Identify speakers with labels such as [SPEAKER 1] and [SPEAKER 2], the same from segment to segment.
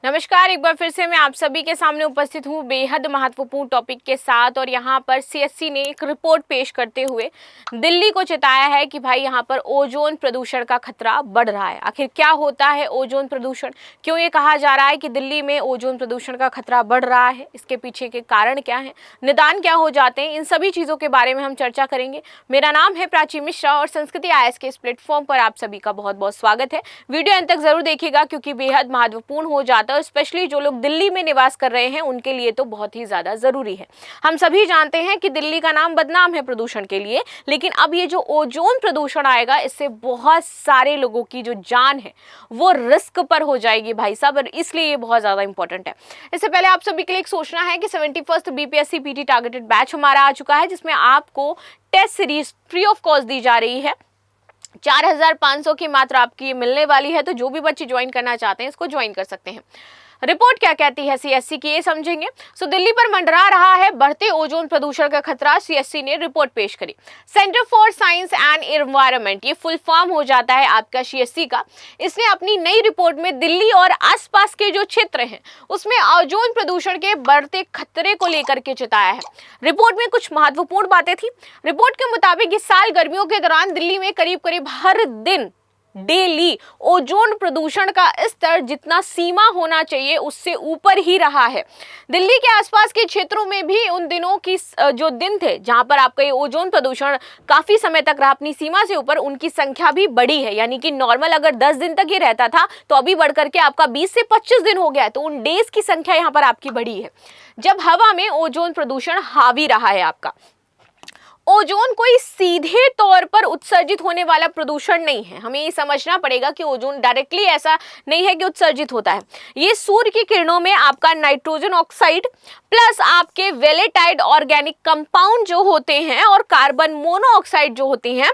[SPEAKER 1] नमस्कार, एक बार फिर से मैं आप सभी के सामने उपस्थित हूँ बेहद महत्वपूर्ण टॉपिक के साथ। और यहाँ पर सीएससी ने एक रिपोर्ट पेश करते हुए दिल्ली को चेताया है कि भाई यहाँ पर ओजोन प्रदूषण का खतरा बढ़ रहा है। आखिर क्या होता है ओजोन प्रदूषण, क्यों ये कहा जा रहा है कि दिल्ली में ओजोन प्रदूषण का खतरा बढ़ रहा है, इसके पीछे के कारण क्या है, निदान क्या हो जाते हैं, इन सभी चीज़ों के बारे में हम चर्चा करेंगे। मेरा नाम है प्राची मिश्रा और संस्कृति आईएएस के इस प्लेटफॉर्म पर आप सभी का बहुत बहुत स्वागत है। वीडियो अंत तक जरूर देखिएगा क्योंकि बेहद महत्वपूर्ण हो जाता है, स्पेशली जो लोग दिल्ली में निवास कर रहे हैं उनके लिए तो बहुत ही ज्यादा जरूरी है। हम सभी जानते हैं कि दिल्ली का नाम बदनाम है प्रदूषण के लिए, लेकिन अब ये जो ओजोन प्रदूषण आएगा इससे बहुत सारे लोगों की जो जान है वो रिस्क पर हो जाएगी भाई साहब, और इसलिए ये बहुत ज्यादा इंपॉर्टेंट है। इससे पहले आप सभी के लिए एक सोचना है कि 71st BPSC PT targeted batch हमारा आ चुका है, जिसमें आपको test series free of cost दी जा रही है। 4500 की मात्रा आपकी मिलने वाली है, तो जो भी बच्चे ज्वाइन करना चाहते हैं इसको ज्वाइन कर सकते हैं। रिपोर्ट क्या कहती है सीएससी की, ये समझेंगे। दिल्ली पर मंडरा रहा है बढ़ते ओजोन प्रदूषण का खतरा, सीएससी ने रिपोर्ट पेश करी। Centre for science and environment, ये फुल फॉर्म हो जाता है आपका सीएससी का। इसने अपनी नई रिपोर्ट में दिल्ली और आसपास के जो क्षेत्र हैं उसमें ओजोन प्रदूषण के बढ़ते खतरे को लेकर के चेताया है। रिपोर्ट में कुछ महत्वपूर्ण बातें थी। रिपोर्ट के मुताबिक इस साल गर्मियों के दौरान दिल्ली में करीब करीब हर दिन डेली ओजोन प्रदूषण का स्तर जितना सीमा होना चाहिए उससे ऊपर ही रहा है। दिल्ली के आसपास के क्षेत्रों में भी उन दिनों की जो दिन थे जहां पर आपका ये ओजोन प्रदूषण काफी समय तक रहा अपनी सीमा से ऊपर, उनकी संख्या भी बढ़ी है। यानी कि नॉर्मल अगर 10 दिन तक ये रहता था तो अभी बढ़ करके आपका 20 से 25 दिन हो गया है, तो उन डेज की संख्या यहाँ पर आपकी बढ़ी है जब हवा में ओजोन प्रदूषण हावी रहा है आपका। ओजोन कोई सीधे तौर पर उत्सर्जित होने वाला प्रदूषण नहीं है। हमें ये समझना पड़ेगा कि ओजोन डायरेक्टली ऐसा नहीं है कि उत्सर्जित होता है। ये सूर्य की किरणों में आपका नाइट्रोजन ऑक्साइड प्लस आपके वेलेटाइड ऑर्गेनिक कंपाउंड जो होते हैं और कार्बन मोनोऑक्साइड जो होती हैं,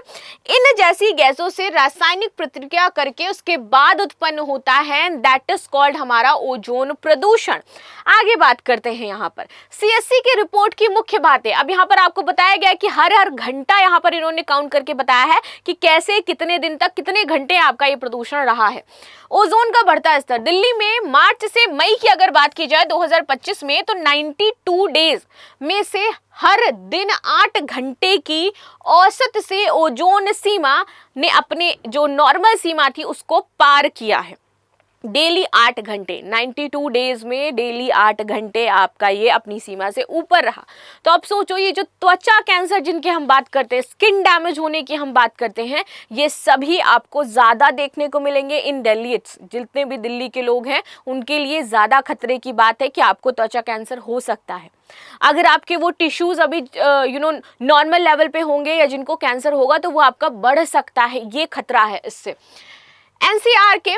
[SPEAKER 1] इन जैसी गैसों से रासायनिक प्रतिक्रिया करके उसके बाद उत्पन्न होता है, दैट इज कॉल्ड हमारा ओजोन प्रदूषण। आगे बात करते हैं यहाँ पर सीएससी की रिपोर्ट की मुख्य बातें। अब यहाँ पर आपको बताया गया कि हर घंटा यहाँ पर इन्होंने काउंट करके बताया है कि कैसे कितने दिन तक कितने घंटे आपका ये प्रदूषण रहा है। ओजोन का बढ़ता स्तर दिल्ली में मार्च से मई की अगर बात की जाए 2025 में, तो 92 डेज में से हर दिन 8 घंटे की औसत से ओजोन सीमा ने अपने जो नॉर्मल सीमा थी उसको पार किया है। डेली 8 घंटे, 92 डेज में डेली 8 घंटे आपका ये अपनी सीमा से ऊपर रहा। तो अब सोचो, ये जो त्वचा कैंसर जिनकी हम बात करते हैं, स्किन डैमेज होने की हम बात करते हैं, ये सभी आपको ज़्यादा देखने को मिलेंगे इन दिल्ली। जितने भी दिल्ली के लोग हैं उनके लिए ज़्यादा खतरे की बात है कि आपको त्वचा कैंसर हो सकता है। अगर आपके वो टिश्यूज अभी नॉर्मल लेवल पे होंगे या जिनको कैंसर होगा तो वो आपका बढ़ सकता है, ये खतरा है इससे। एनसीआर के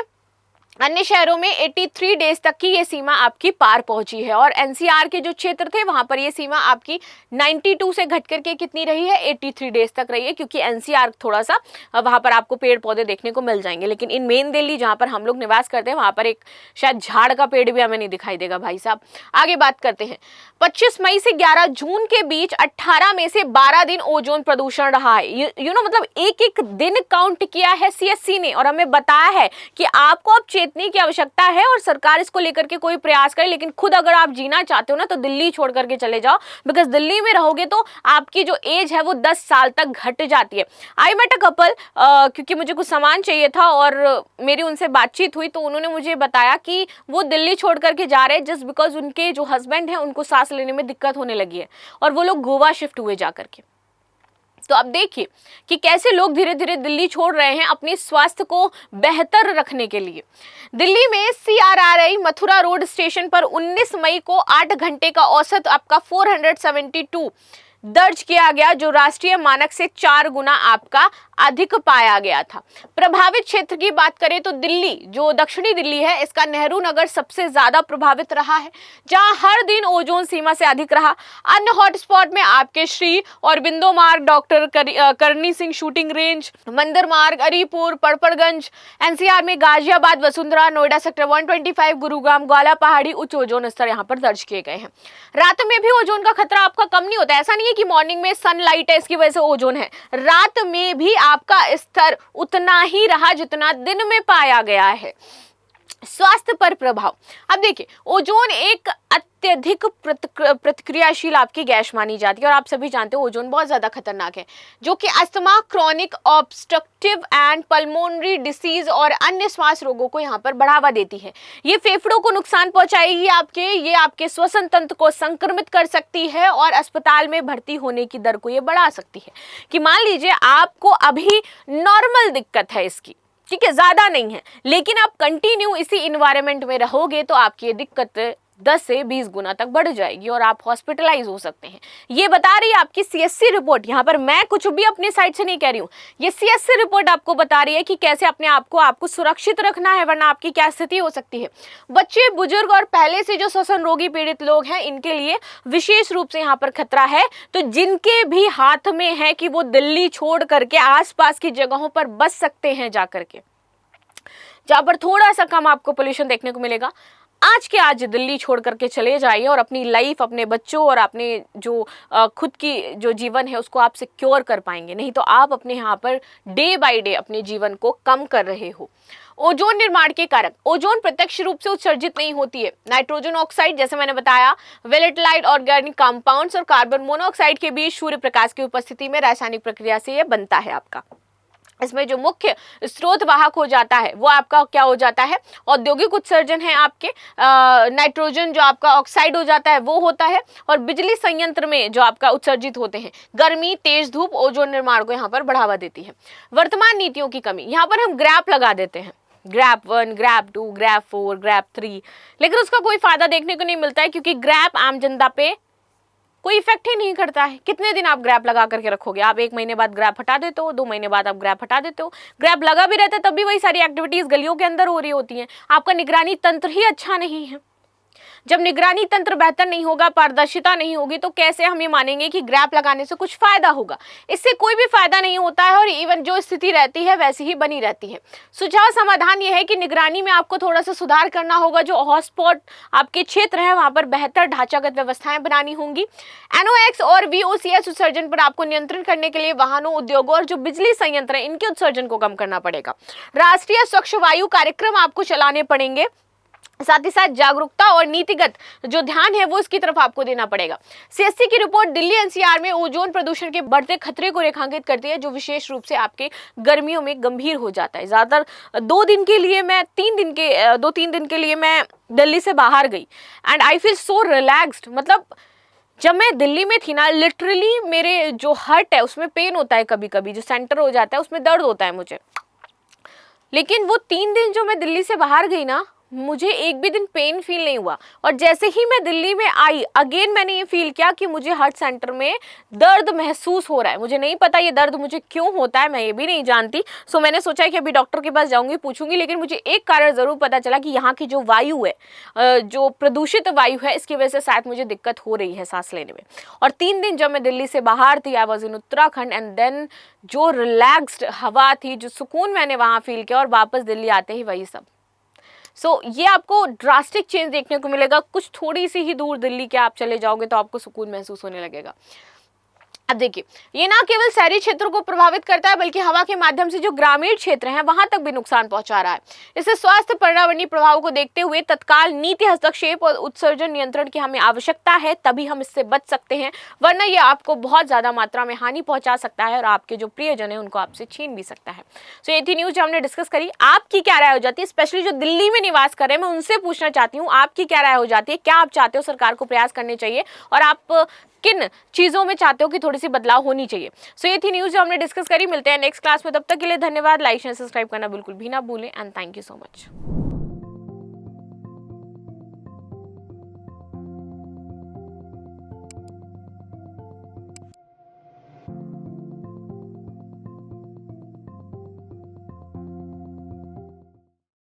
[SPEAKER 1] अन्य शहरों में 83 डेज तक की ये सीमा आपकी पार पहुंची है, और एनसीआर के जो क्षेत्र थे वहां पर ये सीमा आपकी 92 से घट करके कितनी रही है, 83 डेज तक रही है, क्योंकि एनसीआर थोड़ा सा वहां पर आपको पेड़ पौधे देखने को मिल जाएंगे। लेकिन इन मेन दिल्ली जहां पर हम लोग निवास करते हैं वहां पर एक शायद झाड़ का पेड़ भी हमें नहीं दिखाई देगा भाई साहब। आगे बात करते हैं 25 मई से 11 जून के बीच 18 में से 12 दिन ओजोन प्रदूषण रहा है। मतलब एक एक दिन काउंट किया है सीएससी ने, और हमें बताया है कि आपको अब चेतने की आवश्यकता है और सरकार इसको लेकर के कोई प्रयास करे। लेकिन खुद अगर आप जीना चाहते हो ना तो दिल्ली छोड़ करके चले जाओ, बिकॉज दिल्ली में रहोगे तो आपकी जो एज है वो 10 साल तक घट जाती है। आई मेट अ कपल, क्योंकि मुझे कुछ सामान चाहिए था और मेरी उनसे बातचीत हुई, तो उन्होंने मुझे बताया कि वो दिल्ली छोड़ करके जा रहे हैं जस्ट बिकॉज उनके जो हस्बैंड है उनको सांस लेने में दिक्कत होने लगी है, और वो लोग गोवा शिफ्ट हुए जा करके। तो अब देखिए कि कैसे लोग धीरे धीरे दिल्ली छोड़ रहे हैं अपने स्वास्थ्य को बेहतर रखने के लिए। दिल्ली में CRRI मथुरा रोड स्टेशन पर 19 मई को 8 घंटे का औसत आपका 472 दर्ज किया गया, जो राष्ट्रीय मानक से 4 गुना आपका अधिक पाया गया था। प्रभावित क्षेत्र की बात करें तो दिल्ली, जो दक्षिणी दिल्ली है, इसका नेहरू नगर सबसे ज्यादा प्रभावित रहा है, जहां हर दिन ओजोन सीमा से अधिक रहा। अन्य हॉटस्पॉट में आपके श्री औरबिंदो मार्ग, डॉक्टर करनी सिंह शूटिंग रेंज, मंदिर मार्ग, अरीपुर, पड़पड़गंज, एनसीआर में गाजियाबाद, वसुंधरा, नोएडा सेक्टर 125, गुरुग्राम, ग्वाला पहाड़ी उच्च ओजोन स्तर यहाँ पर दर्ज किए गए हैं। रात में भी ओजोन का खतरा आपका कम नहीं होता, ऐसा नहीं है कि मॉर्निंग में सनलाइट है इसकी वजह से ओजोन है, रात में भी आपका स्तर उतना ही रहा जितना दिन में पाया गया है। स्वास्थ्य पर प्रभाव। अब देखिए, ओजोन एक अत्यधिक प्रतिक्रियाशील आपकी गैस मानी जाती है और आप सभी जानते हो ओजोन बहुत ज्यादा खतरनाक है, जो कि asthma, chronic obstructive and pulmonary disease और अन्य श्वास रोगों को यहाँ पर बढ़ावा देती है। ये फेफड़ों को नुकसान पहुंचाएगी आपके, ये आपके श्वसन तंत्र को संक्रमित कर सकती है और अस्पताल में भर्ती होने की दर को ये बढ़ा सकती है। कि मान लीजिए आपको अभी नॉर्मल दिक्कत है इसकी, ठीक है, ज्यादा नहीं है, लेकिन आप कंटिन्यू इसी इन्वायरमेंट में रहोगे तो आपकी ये दिक्कत 10 से 20 गुना तक बढ़ जाएगी और आप हॉस्पिटलाइज हो सकते हैं। ये बता रही है आपकी सीएससी रिपोर्ट। यहाँ पर मैं कुछ भी अपनी साइड से नहीं कह रही हूँ, ये सीएससी रिपोर्ट आपको बता रही है कि कैसे अपने आप को आपको सुरक्षित रखना है, वरना आपकी क्या स्थिति हो सकती है। बच्चे, बुजुर्ग और पहले से जो श्वसन रोगी पीड़ित लोग हैं, इनके लिए विशेष रूप से यहाँ पर खतरा है। तो जिनके भी हाथ में है कि वो दिल्ली छोड़ करके आसपास की जगहों पर बस सकते हैं, जाकर के जहां पर थोड़ा सा कम आपको पोल्यूशन देखने को मिलेगा, आज के आज दिल्ली छोड़ करके चले जाइए और अपनी लाइफ, अपने बच्चों और अपने जो खुद की जो जीवन है उसको आप सिक्योर कर पाएंगे। नहीं तो आप अपने यहाँ पर डे बाय डे अपने जीवन को कम कर रहे हो। ओजोन निर्माण के कारक। ओजोन प्रत्यक्ष रूप से उत्सर्जित नहीं होती है। नाइट्रोजन ऑक्साइड, जैसे मैंने बताया, वोलेटाइल ऑर्गेनिक कंपाउंड्स और कार्बन मोनोऑक्साइड के बीच सूर्य प्रकाश की उपस्थिति में रासायनिक प्रक्रिया से यह बनता है आपका। इसमें जो मुख्य स्रोत वाहक हो जाता है वो आपका क्या हो जाता है, औद्योगिक उत्सर्जन है आपके, नाइट्रोजन जो आपका ऑक्साइड हो जाता है वो होता है, और बिजली संयंत्र में जो आपका उत्सर्जित होते हैं गर्मी, तेज धूप ओजोन निर्माण को यहाँ पर बढ़ावा देती है। वर्तमान नीतियों की कमी। यहाँ पर हम ग्राफ लगा देते हैं, ग्रैप 1, ग्रैप 2, ग्रैप 4, ग्रैप 3, लेकिन उसका कोई फायदा देखने को नहीं मिलता है, क्योंकि ग्रैप आम जनता पे कोई इफेक्ट ही नहीं करता है। कितने दिन आप ग्रैप लगा करके रखोगे? आप 1 महीने बाद ग्रैप हटा देते हो, 2 महीने बाद आप ग्रैप हटा देते हो। ग्रैप लगा भी रहता है तब भी वही सारी एक्टिविटीज गलियों के अंदर हो रही होती हैं। आपका निगरानी तंत्र ही अच्छा नहीं है। जब निगरानी तंत्र बेहतर नहीं होगा, पारदर्शिता नहीं होगी, तो कैसे हम ये मानेंगे कि ग्रैप लगाने से कुछ फायदा होगा? इससे कोई भी फायदा नहीं होता है और इवन जो स्थिति रहती है वैसी ही बनी रहती है। सुझाव समाधान ये है कि निगरानी में आपको थोड़ा सा सुधार करना होगा। जो हॉटस्पॉट आपके क्षेत्र है वहां पर बेहतर ढांचागत व्यवस्थाएं बनानी होंगी। NOx और VOCs उत्सर्जन पर आपको नियंत्रण करने के लिए वाहनों, उद्योगों और जो बिजली संयंत्र है इनके उत्सर्जन को कम करना पड़ेगा। राष्ट्रीय स्वच्छ वायु कार्यक्रम आपको चलाने पड़ेंगे। साथ ही साथ जागरूकता और नीतिगत जो ध्यान है वो इसकी तरफ आपको देना पड़ेगा। सीएससी की रिपोर्ट दिल्ली NCR में ओजोन प्रदूषण के बढ़ते खतरे को रेखांकित करती है, जो विशेष रूप से आपके गर्मियों में गंभीर हो जाता है। ज्यादातर 2-3 दिन के लिए मैं दिल्ली से बाहर गई and I feel so relaxed. मतलब जब मैं दिल्ली में थी ना, लिटरली मेरे जो हार्ट है उसमें पेन होता है, कभी कभी जो सेंटर हो जाता है उसमें दर्द होता है मुझे। लेकिन वो 3 दिन जो मैं दिल्ली से बाहर गई ना, मुझे एक भी दिन पेन फील नहीं हुआ। और जैसे ही मैं दिल्ली में आई अगेन मैंने ये फील किया कि मुझे हार्ट सेंटर में दर्द महसूस हो रहा है। मुझे नहीं पता ये दर्द मुझे क्यों होता है, मैं ये भी नहीं जानती। सो मैंने सोचा कि अभी डॉक्टर के पास जाऊंगी, पूछूंगी। लेकिन मुझे एक कारण जरूर पता चला कि यहाँ की जो वायु है, जो प्रदूषित वायु है, इसकी वजह से शायद मुझे दिक्कत हो रही है सांस लेने में। और 3 दिन जब मैं दिल्ली से बाहर थी, I was in Uttarakhand, and then जो रिलैक्स्ड हवा थी, जो सुकून मैंने वहाँ फील किया, और वापस दिल्ली आते ही वही सब। ये आपको ड्रास्टिक चेंज देखने को मिलेगा। कुछ थोड़ी सी ही दूर दिल्ली के आप चले जाओगे तो आपको सुकून महसूस होने लगेगा। अब देखिए, ये ना केवल शहरी क्षेत्रों को प्रभावित करता है, बल्कि हवा के माध्यम से जो ग्रामीण क्षेत्र हैं वहां तक भी नुकसान पहुंचा रहा है। इससे स्वास्थ्य पर्यावरणीय प्रभाव को देखते हुए तत्काल नीति हस्तक्षेप और उत्सर्जन नियंत्रण की हमें आवश्यकता है, तभी हम इससे बच सकते हैं। वरना ये आपको बहुत ज्यादा मात्रा में हानि पहुंचा सकता है और आपके जो प्रियजन है उनको आपसे छीन भी सकता है। ये थी न्यूज जो हमने डिस्कस करी। आपकी क्या राय हो जाती है? स्पेशली जो दिल्ली में निवास कर रहे हैं, मैं उनसे पूछना चाहती हूँ, आपकी क्या राय हो जाती है? क्या आप चाहते हो सरकार को प्रयास करने चाहिए, और आप किन चीजों में चाहते हो कि थोड़ी सी बदलाव होनी चाहिए? ये थी न्यूज जो हमने डिस्कस करी। मिलते हैं नेक्स्ट क्लास में, तब तक के लिए धन्यवाद। लाइक शेयर सब्सक्राइब करना बिल्कुल भी ना भूलें, and thank you so much.